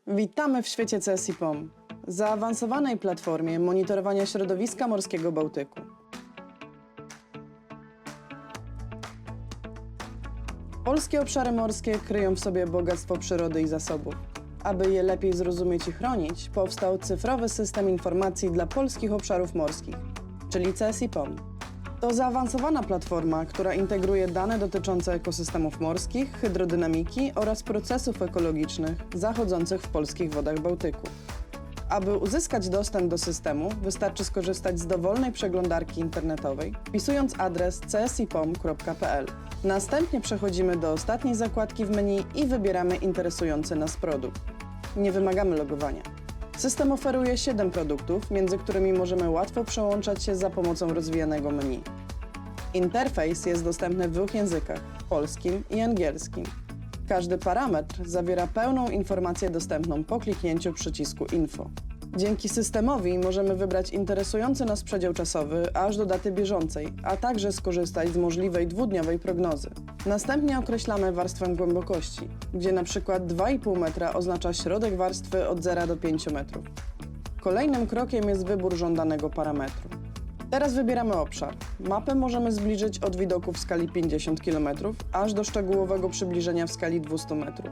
Witamy w świecie CSIPOM, zaawansowanej platformie monitorowania środowiska morskiego Bałtyku. Polskie obszary morskie kryją w sobie bogactwo przyrody i zasobów. Aby je lepiej zrozumieć i chronić, powstał cyfrowy system informacji dla polskich obszarów morskich, czyli CSIPOM. To zaawansowana platforma, która integruje dane dotyczące ekosystemów morskich, hydrodynamiki oraz procesów ekologicznych zachodzących w polskich wodach Bałtyku. Aby uzyskać dostęp do systemu, wystarczy skorzystać z dowolnej przeglądarki internetowej, wpisując adres csipom.pl. Następnie przechodzimy do ostatniej zakładki w menu i wybieramy interesujący nas produkt. Nie wymagamy logowania. System oferuje 7 produktów, między którymi możemy łatwo przełączać się za pomocą rozwijanego menu. Interfejs jest dostępny w 2 językach – polskim i angielskim. Każdy parametr zawiera pełną informację dostępną po kliknięciu przycisku Info. Dzięki systemowi możemy wybrać interesujący nas przedział czasowy aż do daty bieżącej, a także skorzystać z możliwej 2-dniowej prognozy. Następnie określamy warstwę głębokości, gdzie na przykład 2,5 metra oznacza środek warstwy od 0 do 5 metrów. Kolejnym krokiem jest wybór żądanego parametru. Teraz wybieramy obszar. Mapę możemy zbliżyć od widoku w skali 50 km aż do szczegółowego przybliżenia w skali 200 metrów.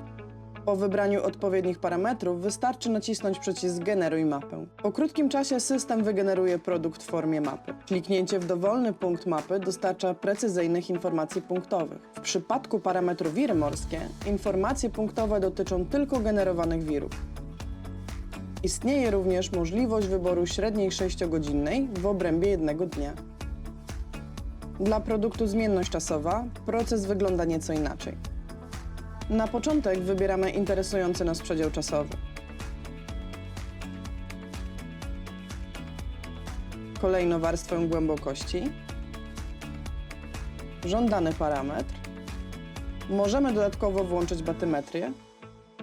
Po wybraniu odpowiednich parametrów wystarczy nacisnąć przycisk Generuj mapę. Po krótkim czasie system wygeneruje produkt w formie mapy. Kliknięcie w dowolny punkt mapy dostarcza precyzyjnych informacji punktowych. W przypadku parametru wiry morskie, informacje punktowe dotyczą tylko generowanych wirów. Istnieje również możliwość wyboru średniej 6-godzinnej w obrębie jednego dnia. Dla produktu zmienność czasowa proces wygląda nieco inaczej. Na początek wybieramy interesujący nas przedział czasowy. Kolejno warstwę głębokości. Żądany parametr. Możemy dodatkowo włączyć batymetrię,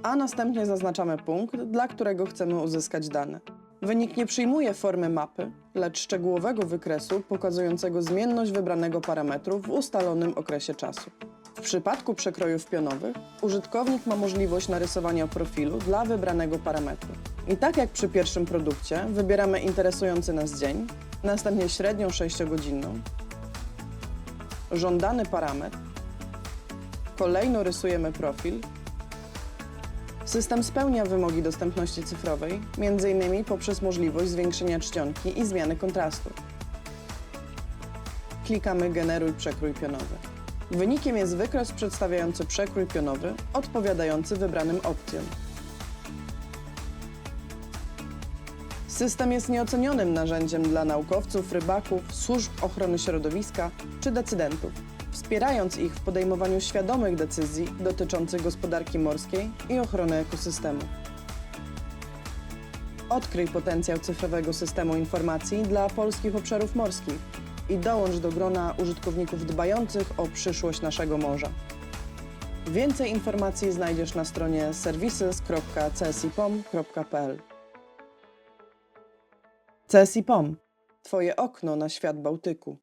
a następnie zaznaczamy punkt, dla którego chcemy uzyskać dane. Wynik nie przyjmuje formy mapy, lecz szczegółowego wykresu pokazującego zmienność wybranego parametru w ustalonym okresie czasu. W przypadku przekrojów pionowych użytkownik ma możliwość narysowania profilu dla wybranego parametru. I tak jak przy pierwszym produkcie, wybieramy interesujący nas dzień, następnie średnią 6-godzinną, żądany parametr, kolejno rysujemy profil. System spełnia wymogi dostępności cyfrowej, m.in. poprzez możliwość zwiększenia czcionki i zmiany kontrastu. Klikamy Generuj przekrój pionowy. Wynikiem jest wykres przedstawiający przekrój pionowy, odpowiadający wybranym opcjom. System jest nieocenionym narzędziem dla naukowców, rybaków, służb ochrony środowiska czy decydentów, wspierając ich w podejmowaniu świadomych decyzji dotyczących gospodarki morskiej i ochrony ekosystemu. Odkryj potencjał cyfrowego systemu informacji dla polskich obszarów morskich i dołącz do grona użytkowników dbających o przyszłość naszego morza. Więcej informacji znajdziesz na stronie services.csipom.pl. CSIPOM – Twoje okno na świat Bałtyku.